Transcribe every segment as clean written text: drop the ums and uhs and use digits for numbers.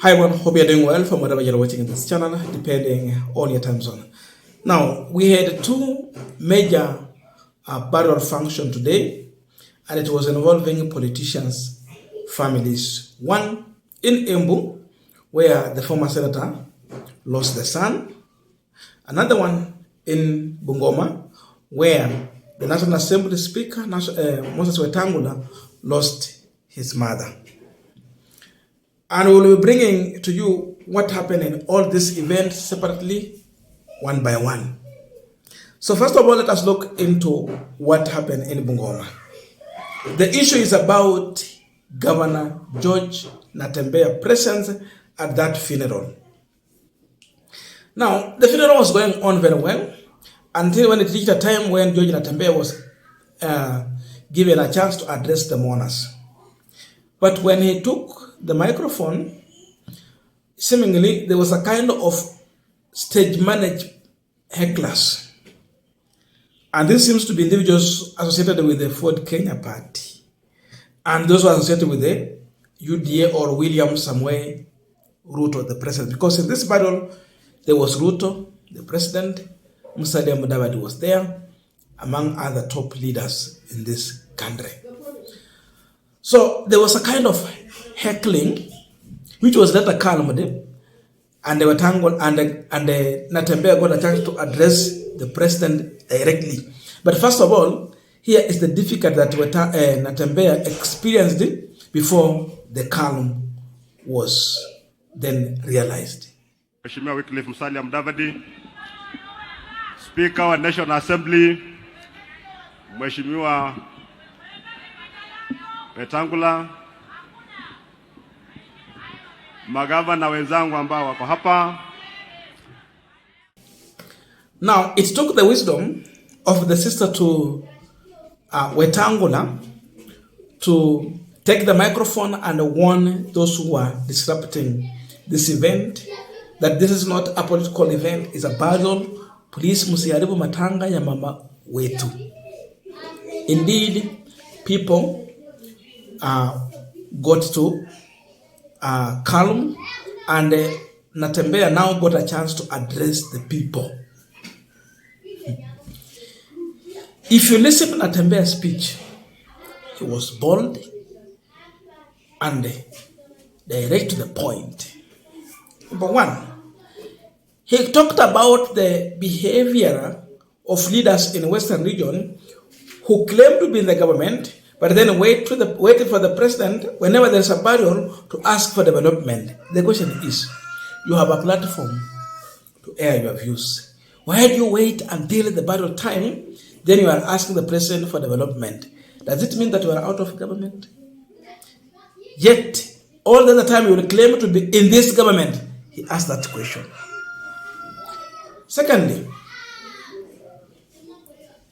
Hi everyone, hope you're doing well from wherever you're watching this channel, depending on your time zone. Now, we had two major burial function today, and it was involving politicians' families. One in Embu, where the former senator lost the son. Another one in Bungoma, where the National Assembly Speaker, Moses Wetangula, lost his mother. And we will be bringing to you what happened in all these events separately, one by one. So first of all, let us look into what happened in Bungoma. The issue is about Governor George Natembeya's presence at that funeral. Now, the funeral was going on very well until when it reached a time when George Natembeya was given a chance to address the mourners. But when he took the microphone, seemingly there was a kind of stage managed hecklers. And this seems to be individuals associated with the Ford Kenya party. And those who are associated with the UDA or William Samuel Ruto, the president. Because in this battle, there was Ruto, the president, Musalia Mudavadi was there, among other top leaders in this country. So there was a kind of heckling, which was later calmed, and they were tangled, and Natembeya got a chance to address the president directly. But first of all, here is the difficulty that Natembeya experienced before the calm was then realized. Mheshimiwa Wycliffe Musalia Mudavadi, Speaker wa National Assembly, Mheshimiwa Wetangula, magavana wenzangu ambao wako hapa. Now, it took the wisdom of the sister to Wetangula to take the microphone and warn those who are disrupting this event that this is not a political event, it's a battle. Please musiharibu matanga ya mama wetu. Indeed, people got to calm, and Natembeya now got a chance to address the people. If you listen to Natembeya's speech, he was bold and direct to the point. Number one, he talked about the behavior of leaders in the Western region who claim to be in the government, but then waiting for the president whenever there's a burial to ask for development. The question is, you have a platform to air your views. Why do you wait until the burial time, then you are asking the president for development? Does it mean that you are out of government? Yet, all the other time you will claim to be in this government. He asked that question. Secondly,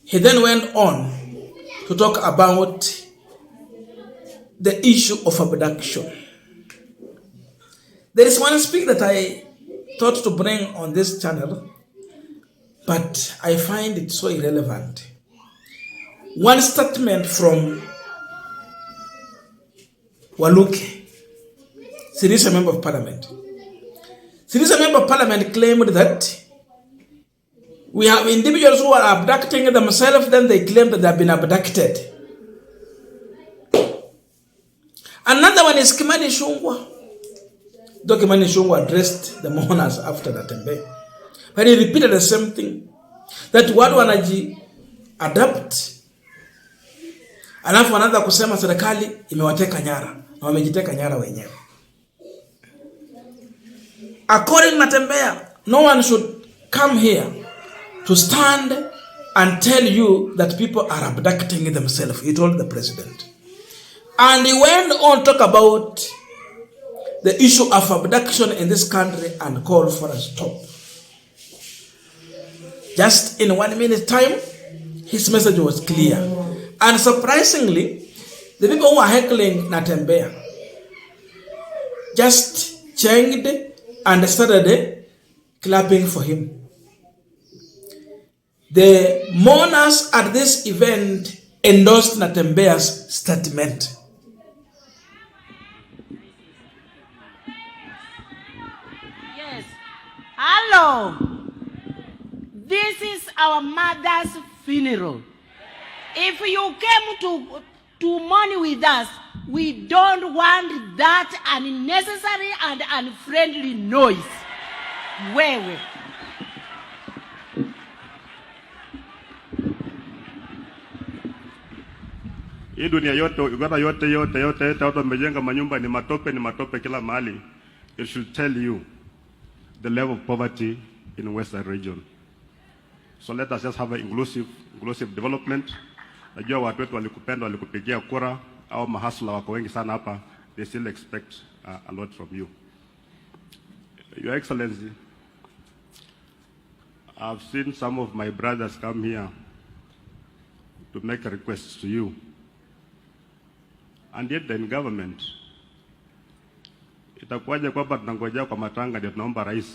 he then went on to talk about the issue of abduction. There is one speak that I thought to bring on this channel, but I find it so irrelevant. One statement from Waluke, Sirisa Member of Parliament. Sirisa Member of Parliament claimed that we have individuals who are abducting themselves, then they claim that they have been abducted. Another one is Kimani Ichung'wah. Though Kimani Ichung'wah addressed the mourners after Natembeya, but he repeated the same thing, that watu wanaji adapt, alafu wanaanza kusema serikali imewateka nyara na wamejiteka nyara wenyewe. According to Natembeya, no one should come here to stand and tell you that people are abducting themselves. He told the president. And he went on to talk about the issue of abduction in this country and called for a stop. Just in 1 minute time, his message was clear. And surprisingly, the people who are heckling Natembeya just changed and started clapping for him. The mourners at this event endorsed Natembeya's statement. Yes. Hello. This is our mother's funeral. If you came to mourn with us, we don't want that unnecessary and unfriendly noise. Wewe. Hii dunia yote, Uganda yote watu wamejenga manyumba ni matope kila mahali. It should tell you the level of poverty in Western region. So let us just have an inclusive development. Najua watu wetu walikupenda, walikupigia kura, au mahasla wako wengi sana hapa. They still expect a lot from you. Your Excellency, I've seen some of my brothers come here to make requests to you. And yet in government, itakuwaje kwamba tunangojea kwa matanga ndio tunaomba rais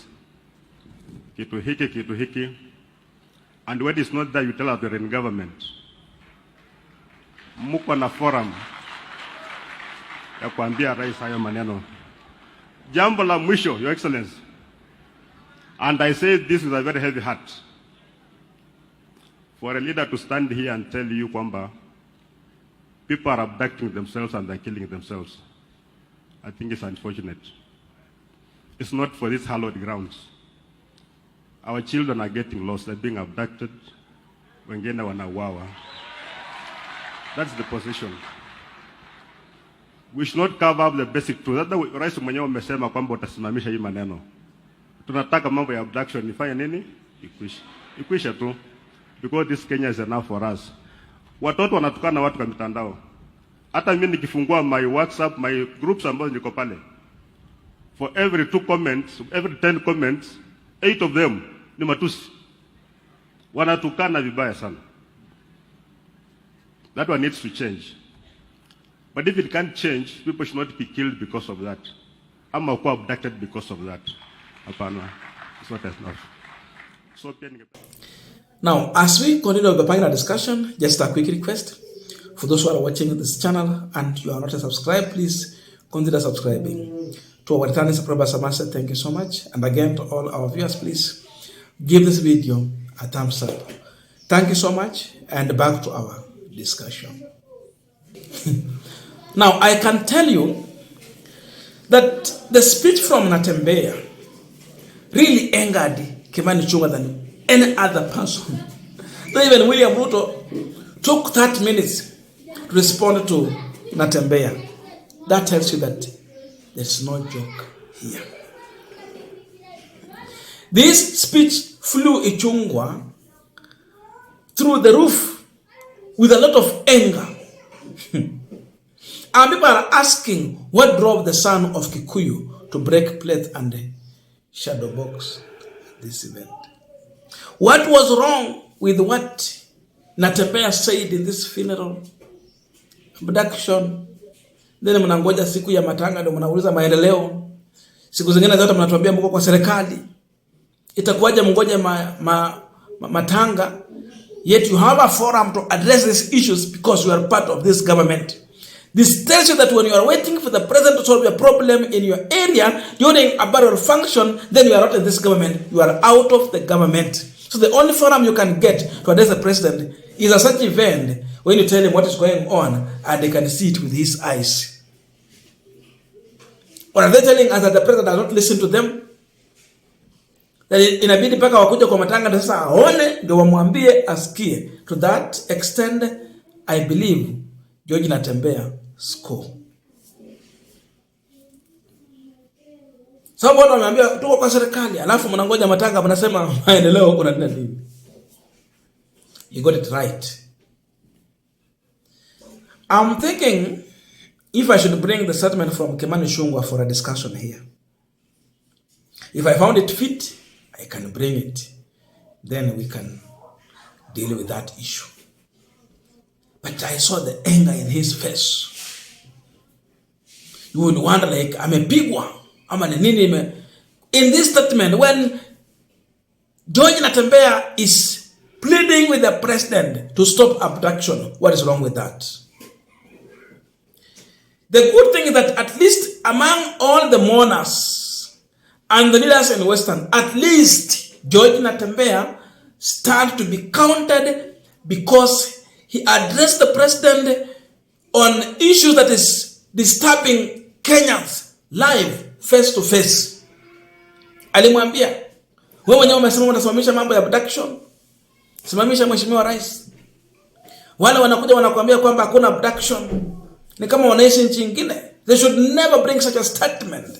kitu hiki, and when it's not there you tell us you're in government. Mko na forum ya kuambia rais hayo maneno. Jambo la mwisho, Your Excellency, and I say this with a very heavy heart, for a leader to stand here and tell you kwamba people are abducting themselves and they're killing themselves, I think it's unfortunate. It's not for these hallowed grounds. Our children are getting lost. They're being abducted. Wengine wanauawa. That's the position. We should not cover up the basic truth. That's the rais mwenyewe amesema kwamba utasimamisha hii maneno. Tunataka mambo ya abduction ifanye nini? Ikwisha tu. Because this Kenya is enough for us. Watoto wanatukana watu kwa mitandao. Hata mimi nikifungua my WhatsApp, my groups ambazo niko pale, for every 2 comments, every 10 comments, 8 of them ni matusi. Wanatukana vibaya sana. That one needs to change. But if it can't change, people should not be killed because of that. Ama kuwa abducted because of that. Hapana. It's not enough. So, now, as we continue with the panel discussion, just a quick request. For those who are watching this channel and you are not subscribed, please consider subscribing. To our returning subscribers, thank you so much. And again, to all our viewers, please give this video a thumbs up. Thank you so much, and back to our discussion. Now, I can tell you that the speech from Natembeya really angered Kimani Ichung'wah than any other person. Not even William Ruto took 30 minutes to respond to Natembeya. That tells you that there's no joke here. This speech flew Ichung'wah through the roof with a lot of anger. And people are asking what drove the son of Kikuyu to break plate and shadow box this event. What was wrong with what Natembeya said in this funeral? Abduction. Then mnangoja siku ya matanga ndio mnauliza maendeleo. Siku zingine zote mnatuambia mko kwa serikali. Itakuwaje mngoje matanga? Yet you have a forum to address these issues because you are part of this government. This tells you that when you are waiting for the president to solve your problem in your area during a burial function, then you are not in this government. You are out of the government. So the only forum you can get to address the president is a such event when you tell him what is going on and they can see it with his eyes. Or are they telling us that the president does not listen to them? That inabidi paka wakuja kwa matanga sasa aone ndio wamwambie asikie. To that extent, I believe George Natembeya score. Sababu watu wameambia tuko kwa serikali, alafu mnangoja matanga mnasema maendeleo kuna nini? You got it right. I'm thinking if I should bring the statement from Kimani Ichung'wah for a discussion here. If I found it fit, I can bring it. Then we can deal with that issue. But I saw the anger in his face. You would wonder like, amepigwa ama ni nini ime. In this statement, when George Natembeya is pleading with the president to stop abduction, what is wrong with that? The good thing is that at least among all the mourners and the leaders in Western, at least George Natembeya start to be counted because he addressed the president on issues that is disturbing Kenyans live, face to face. Alimwambia, wewe mwenyewe umesema unasimamisha mambo ya abduction, simamisha mheshimiwa rais. Wale wanakuja wanakuambia kwamba hakuna abduction, ni kama wanaishi nchi nyingine. They should never bring such a statement.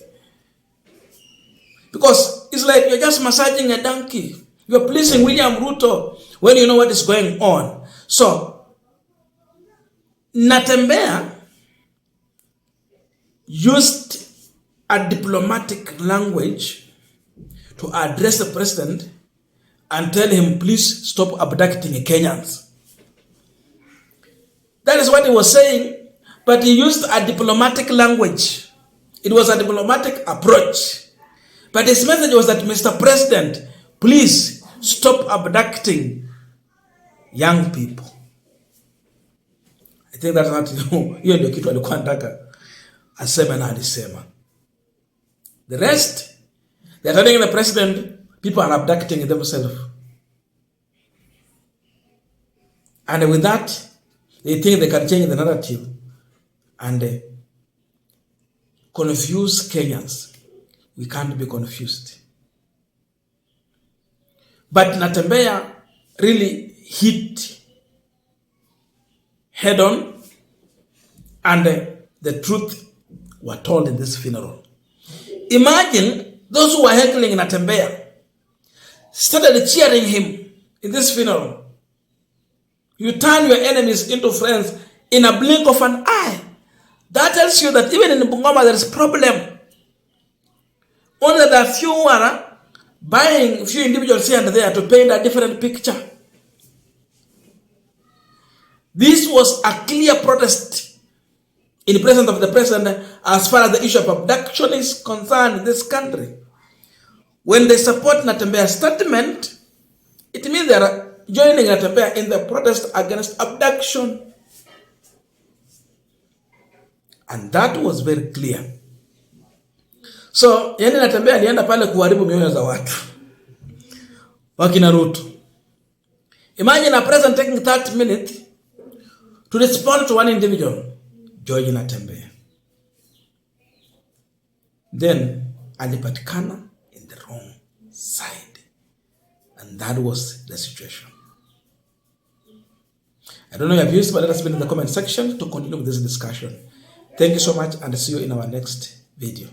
Because it's like you're just massaging a donkey. You're pleasing William Ruto when you know what is going on. So, Natembeya used a diplomatic language to address the president and tell him, please stop abducting Kenyans. That is what he was saying, but he used a diplomatic language. It was a diplomatic approach. But his message was that, Mr. President, please stop abducting young people. I think that's what hiyo ndio kitu alikuwa anataka aseme na alisema. The rest, they are telling the president people are abducting themselves. And with that, they think they can change the narrative and confuse Kenyans. We can't be confused. But Natembeya really hit head on, and the truth were told in this funeral. Imagine those who were heckling Natembeya started cheering him in this funeral. You turn your enemies into friends in a blink of an eye. That tells you that even in Bungoma there is a problem. Only that few are buying a few individuals here and there to paint a different picture. This was a clear protest in the presence of the president as far as the issue of abduction is concerned in this country. When they support Natembeya's statement, it means they are joining Natembeya in the protest against abduction. And that was very clear. So, yani Natembeya alienda pale kuharibu mioyo za watu. Wakina Ruto. Imagine a president taking 30 minutes to respond to one individual, George Natembeya. Then, alipatikana in the wrong side. And that was the situation. I don't know your views, but let us be in the comment section to continue with this discussion. Thank you so much, and see you in our next video.